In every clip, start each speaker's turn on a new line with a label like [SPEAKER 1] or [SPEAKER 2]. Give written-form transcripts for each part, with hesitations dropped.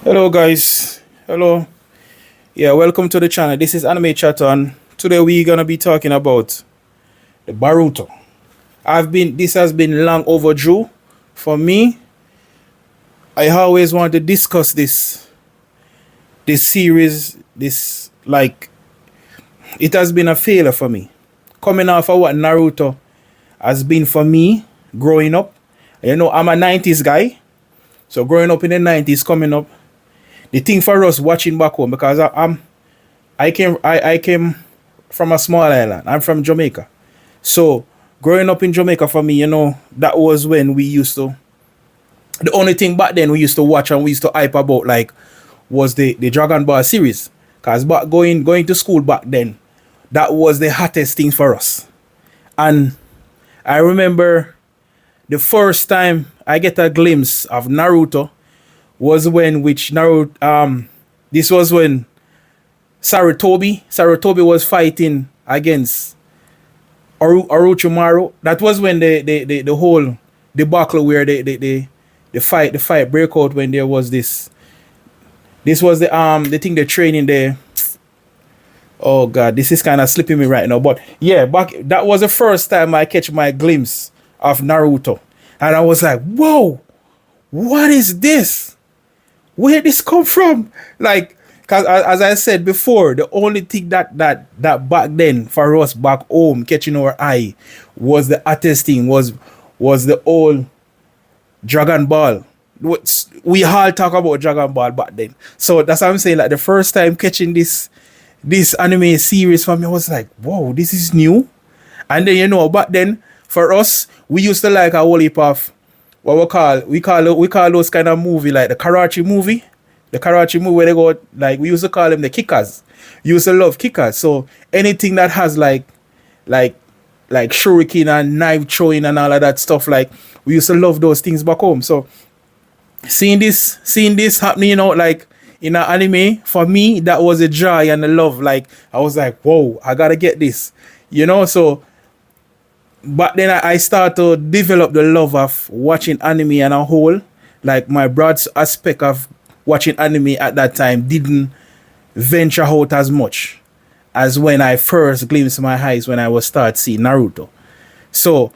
[SPEAKER 1] Hello guys. Hello. Yeah, welcome to the channel. This is Anime Chat and today we're gonna be talking about the Boruto. This has been long overdue for me. I always want to discuss this series. This like it has been a failure for me. Coming off of what Naruto has been for me growing up. You know, I'm a 90s guy. So growing up in the 90s, coming up, the thing for us watching back home because I came from a small island. I'm from Jamaica. So growing up in Jamaica for me, you know, that was when we used to the only thing back then we used to watch and we used to hype about like was the Dragon Ball series. Cause back going to school back then, that was the hottest thing for us. And I remember the first time I get a glimpse of Naruto was when which Naruto this was when Sarutobi was fighting against Orochimaru. That was when the whole debacle where the fight break out when there was this was the thing they're training there. Oh god, this is kind of slipping me right now. But yeah, back that was the first time I catch my glimpse of Naruto. And I was like, whoa, what is this? Where did this come from? Like, cause as I said before, the only thing that back then for us back home catching our eye was the hottest thing was the old Dragon Ball. We all talk about Dragon Ball back then. So that's what I'm saying. Like the first time catching this anime series for me, I was like, whoa, this is new. And then you know, back then for us, we used to like a whole heap of what we call those kind of movie like the karate movie. The karate movie where they go like we used to call them the kickers. You used to love kickers. So anything that has like shuriken and knife throwing and all of that stuff, like we used to love those things back home. So seeing this happening, you know, like in an anime, for me, that was a joy and a love. Like I was like, whoa, I gotta get this. You know, so but then I start to develop the love of watching anime and a whole. Like my broad aspect of watching anime at that time didn't venture out as much as when I first glimpsed my eyes when I was start seeing Naruto. So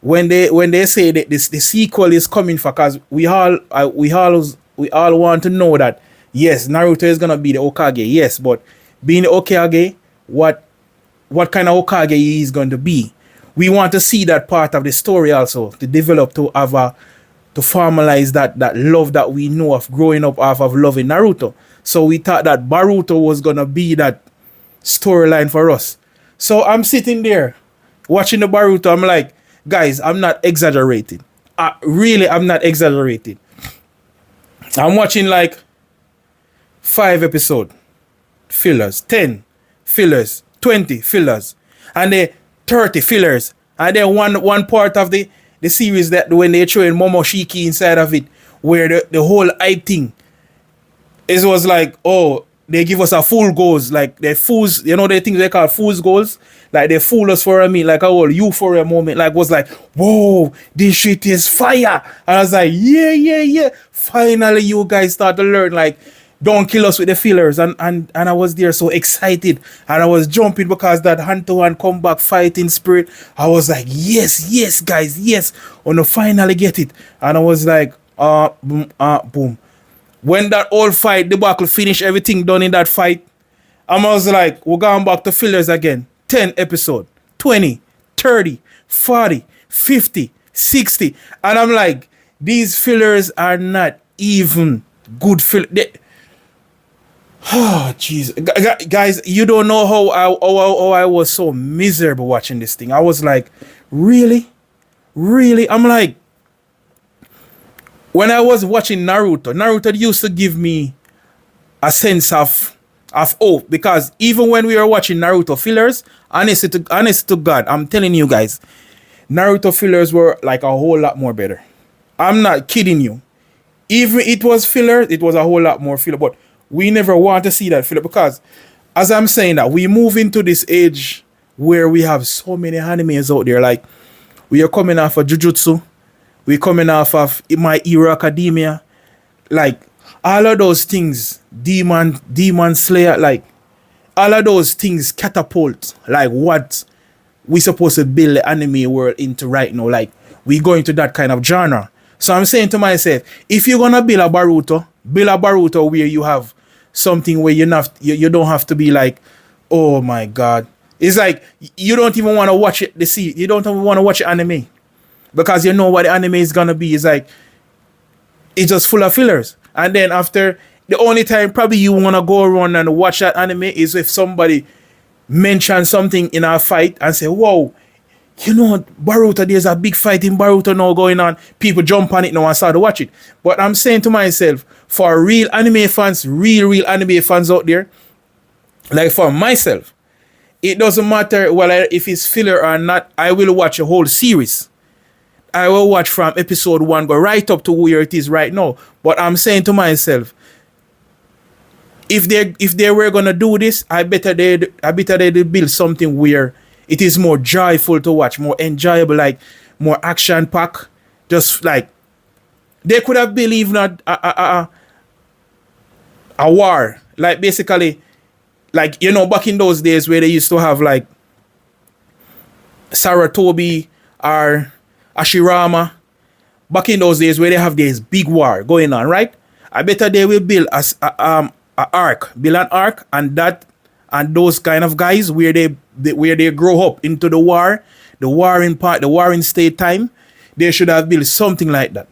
[SPEAKER 1] when they say that the sequel is coming for, cause we all want to know that yes, Naruto is gonna be the Hokage, yes, but being the Hokage, what kind of Hokage he is going to be? We want to see that part of the story also to develop to formalize that love that we know of growing up off of loving Naruto. So we thought that Boruto was gonna be that storyline for us. So I'm sitting there watching the Boruto. I'm like, guys, I'm not exaggerating. I'm not exaggerating. I'm watching like 5 episode fillers, 10 fillers, 20 fillers, and then 30 fillers, and then one part of the series that when they're showing Momoshiki inside of it, where the whole hype thing it was like, oh, they give us a full goals, like they fools, you know, the things they call fools goals, like they fool us for a minute, like a whole euphoria moment, like was like, whoa, this shit is fire. And I was like, yeah, finally you guys start to learn, like don't kill us with the fillers. And I was there so excited and I was jumping because that hand-to-hand comeback fighting spirit. I was like, yes guys, yes, wanna finally get it. And I was like, boom. When that old fight debacle finished, everything done in that fight, I was like, we're going back to fillers again. 10 episode, 20, 30, 40, 50, 60. And I'm like, these fillers are not even good fillers. Oh, jeez. Guys, you don't know how I was so miserable watching this thing. I was like, really? Really? I'm like, when I was watching Naruto used to give me a sense of hope because even when we were watching Naruto fillers, honest to God, I'm telling you guys, Naruto fillers were like a whole lot more better. I'm not kidding you. Even it was filler, it was a whole lot more filler, but we never want to see that filler because as I'm saying that we move into this age where we have so many animes out there. Like we are coming off of Jujutsu, we coming off of My Hero Academia. Like all of those things, demon slayer, like all of those things catapult like what we supposed to build the anime world into right now. Like we go into that kind of genre. So I'm saying to myself, if you're gonna build a Boruto where you have something where you don't have to be like, oh my god. It's like you don't even want to watch it. You don't even want to watch anime because you know what the anime is gonna be. It's like it's just full of fillers. And then after, the only time probably you want to go around and watch that anime is if somebody mentions something in a fight and say, whoa, you know, Boruto, there's a big fight in Boruto now going on. People jump on it now and start to watch it. But I'm saying to myself, for real anime fans, real anime fans out there, like for myself, it doesn't matter if it's filler or not, I will watch a whole series. I will watch from episode 1 go right up to where it is right now. But I'm saying to myself, if they were gonna do this, I better they'd build something where it is more joyful to watch, more enjoyable, like more action pack. Just like they could have built even a war, like basically, like you know back in those days where they used to have like Saratobi or Ashirama, back in those days where they have this big war going on, right? I better they will build an arc, and those kind of guys where they grow up into the warring state time. They should have built something like that.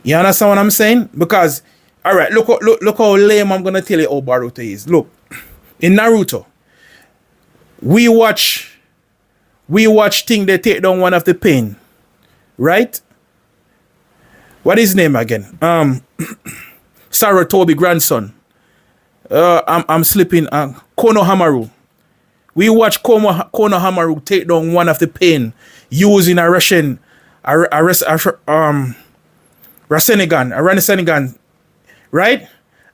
[SPEAKER 1] You understand what I'm saying? Because all right, look how lame I'm gonna tell you how Boruto is. Look, in Naruto, we watch thing they take down one of the pain. Right? What is his name again? Saratobi grandson. I'm slipping. Konohamaru. We watch Konohamaru take down one of the pain using a Rasengan, right?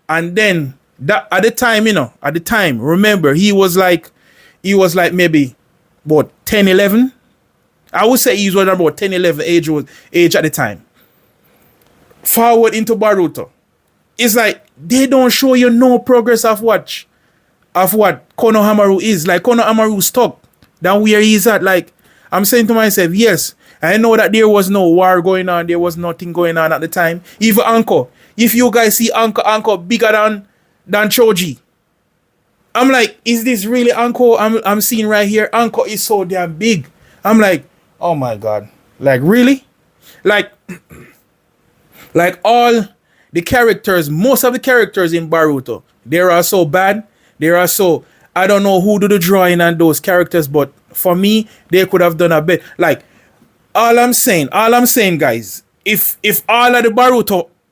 [SPEAKER 1] And then that at the time, remember he was like maybe about 10, 11. I would say he was about 10, 11 age at the time. Forward into Boruto. It's like they don't show you no progress of what Konohamaru is. Like Konohamaru stuck down where he's at. Like I'm saying to myself, yes, I know that there was no war going on, there was nothing going on at the time. Even Anko. If you guys see Anko bigger than Choji. I'm like, is this really Anko I'm seeing right here? Anko is so damn big. I'm like, oh my god. Like really? Like all the characters, most of the characters in Boruto, they are so bad. They are so, I don't know who do the drawing on those characters, but for me, they could have done a bit. Like, all I'm saying, guys, if all of the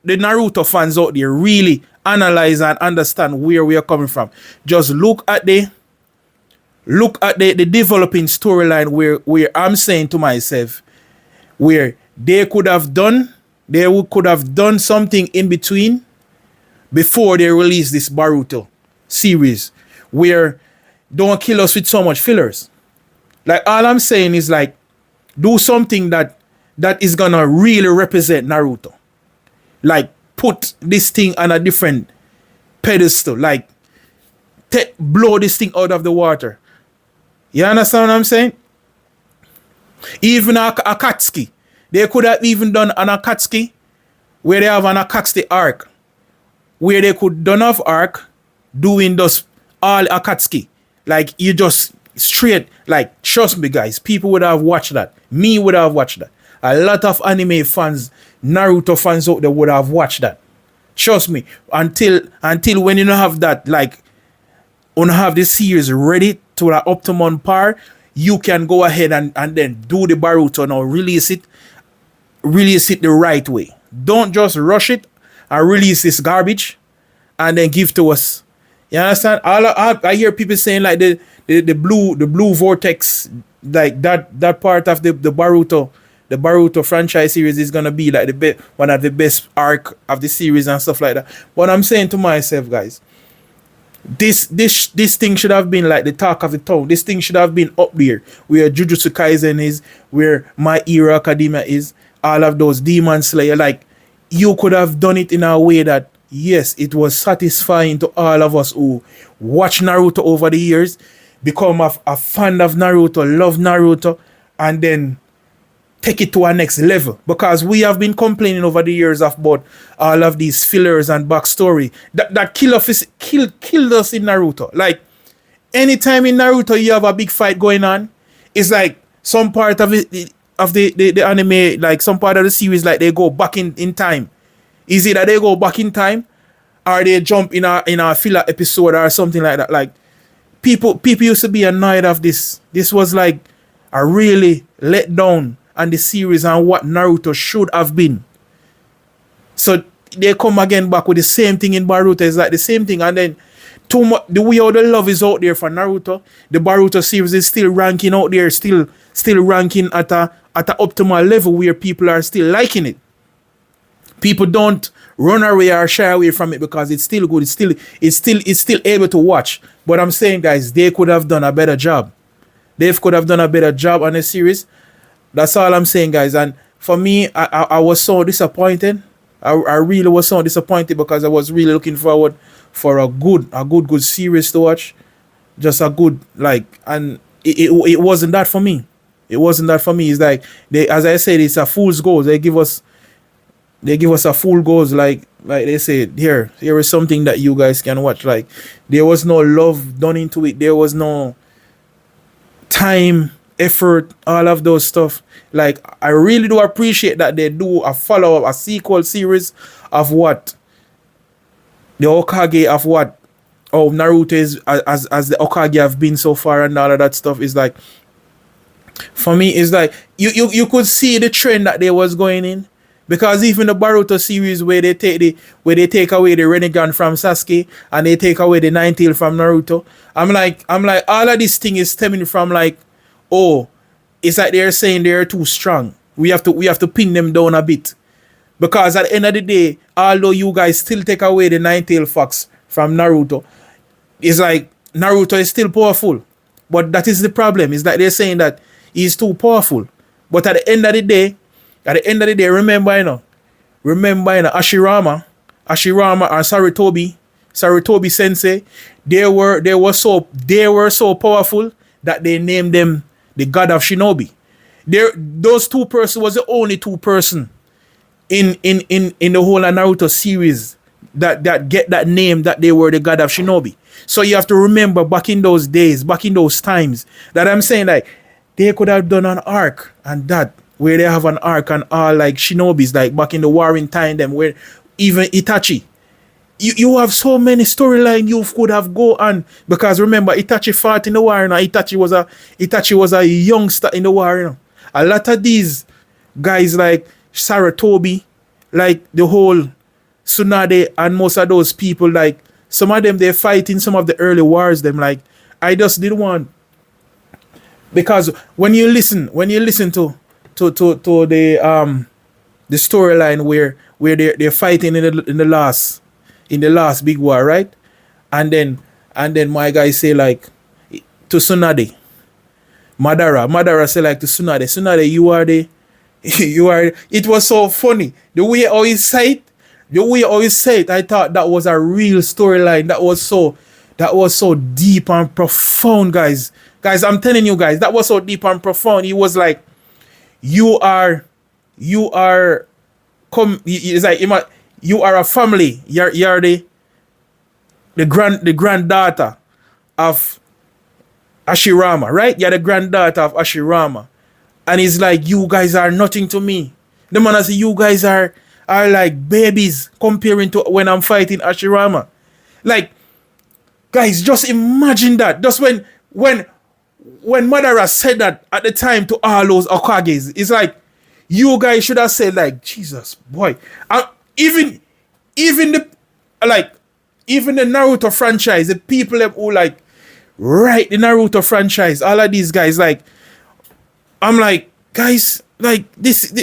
[SPEAKER 1] Naruto fans out there really analyze and understand where we are coming from, just look at the developing storyline where I'm saying to myself, where they could have done something in between before they release this Boruto series, where don't kill us with so much fillers. Like all I'm saying is like, do something that is gonna really represent Naruto. Like put this thing on a different pedestal. Like blow this thing out of the water. You understand what I'm saying? Even Akatsuki. They could have even done an Akatsuki where they have an Akatsuki arc. Where they could done off arc doing those all Akatsuki. Like you just straight, like trust me guys, people would have watched that. Me would have watched that. A lot of anime fans, Naruto fans out there would have watched that. Trust me. Until when you don't have that, like when you have this series ready to the optimum par, you can go ahead and then do the Boruto now, release it the right way. Don't just rush it and release this garbage and then give to us. You understand? I hear people saying like the blue vortex, like that part of the Boruto franchise series is gonna be like one of the best arc of the series and stuff like that. But I'm saying to myself, guys, this thing should have been like the talk of the town. This thing should have been up there where Jujutsu Kaisen is, where My Hero Academia is, all of those Demon Slayer. Like you could have done it in a way that yes, it was satisfying to all of us who watch Naruto over the years, become a fan of Naruto, love Naruto, and then take it to our next level. Because we have been complaining over the years about all of these fillers and backstory that killed us in Naruto. Like, anytime in Naruto you have a big fight going on, it's like some part of it, of the anime, like some part of the series, like they go back in time. Is it that they go back in time, or they jump in a filler episode or something like that? Like, people used to be annoyed of this. This was like a really let down on the series and what Naruto should have been. So they come again back with the same thing in Boruto. It's like the same thing, and then too much. The way all the love is out there for Naruto, the Boruto series is still ranking out there, still ranking at a optimal level where people are still liking it. People don't run away or shy away from it because it's still good. It's still able to watch. But I'm saying, guys, they could have done a better job. They could have done a better job on the series. That's all I'm saying, guys. And for me, I was so disappointed. I really was so disappointed because I was really looking forward for a good series to watch. Just a good, like, and it wasn't that for me. It wasn't that for me. It's like as I said, it's a fool's goal. They give us a full goals, like they say, here is something that you guys can watch. Like, there was no love done into it. There was no time, effort, all of those stuff. Like, I really do appreciate that they do a follow-up, a sequel series of what the Hokage, of what Naruto is as the Hokage have been so far, and all of that stuff. Is like, for me, it's like you could see the trend that they was going in. Because even the Boruto series where they take away the Rinnegan from Sasuke and they take away the Nine-Tail from Naruto, I'm like all of this thing is stemming from like, oh, it's like they're saying they're too strong. We have to pin them down a bit. Because at the end of the day, although you guys still take away the Nine-Tail Fox from Naruto, it's like Naruto is still powerful. But that is the problem. It's like they're saying that he's too powerful. But at the end of the day, remember, Ashirama and Sarutobi Sensei, they were so powerful that they named them the God of Shinobi. Those two persons was the only two person in the whole Naruto series that get that name, that they were the God of Shinobi. So you have to remember back in those days, back in those times, that I'm saying, like, they could have done an arc and that, where they have an arc and all like shinobis, like back in the Warring Time, them where even Itachi. You have so many storylines you could have go on, because remember, Itachi fought in the war, you know? Itachi was a youngster in the war, you know? A lot of these guys like Sarutobi, like the whole Tsunade and most of those people, like some of them, they fight in some of the early wars, them, like, I just didn't want, because when you listen to the storyline where they're fighting in the last big war, right? And then my guy say, like, to Tsunade, Madara say, like, to Tsunade, you are it was so funny the way I always say it. I thought that was a real storyline that was so deep and profound, guys. I'm telling you guys, that was so deep and profound. He was like, you are it's like, you are a family. You're the granddaughter of Ashirama, right? You're the granddaughter of Ashirama. And he's like, you guys are nothing to me. The man says, you guys are like babies comparing to when I'm fighting Ashirama. Like, guys, just imagine that. Just when Madara said that at the time to all those Hokages, it's like, you guys should have said, like, Jesus, boy. Even the Naruto franchise, the people who like write the Naruto franchise, all of these guys, like, I'm like, guys, like this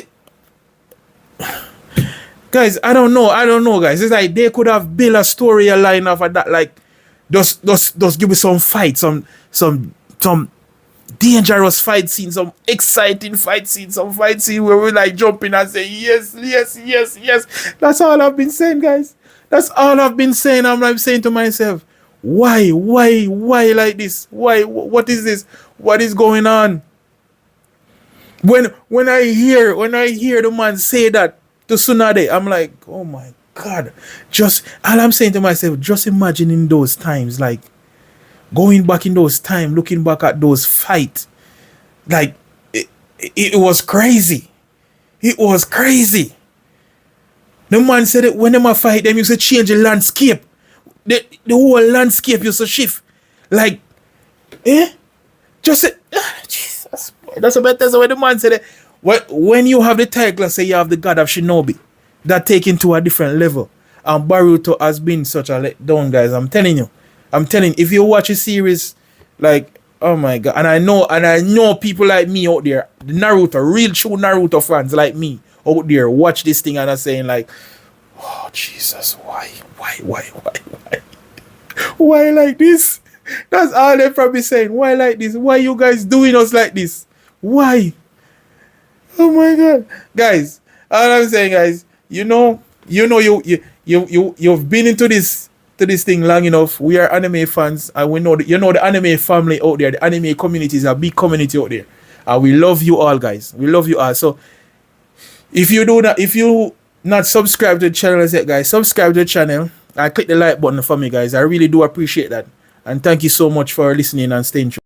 [SPEAKER 1] guys, I don't know, guys. It's like they could have built a storyline of that, like, just give me some fight, some dangerous fight scenes, some exciting fight scenes, some fight scene where we like jumping and say yes, yes, yes, yes. That's all I've been saying, guys. That's all I've been saying. I'm like saying to myself, why like this? Why? What is this? What is going on? When I hear the man say that to Tsunade, I'm like, oh my God. Just all I'm saying to myself, just imagining those times, like going back in those times, looking back at those fights, like it was crazy. It was crazy. The man said that when them a fight, them used to change the landscape. The whole landscape used to shift. Like, just Jesus. That's what the man said. When you have the title, say you have the God of Shinobi, that take into a different level. And Boruto has been such a letdown, guys. I'm telling you. If you watch a series, like, oh my God. And I know people like me out there, the Naruto, real true Naruto fans like me out there, watch this thing and are saying like, oh Jesus, why? Why like this? That's all they're probably saying. Why like this? Why you guys doing us like this? Why? Oh my God. Guys, all I'm saying, guys, you've been into this thing long enough. We are anime fans, and we know the anime family out there, the anime community is a big community out there. And we love you all, guys. We love you all. So if you not subscribe to the channel as yet, guys, subscribe to the channel and click the like button for me, guys. I really do appreciate that. And thank you so much for listening and staying tuned.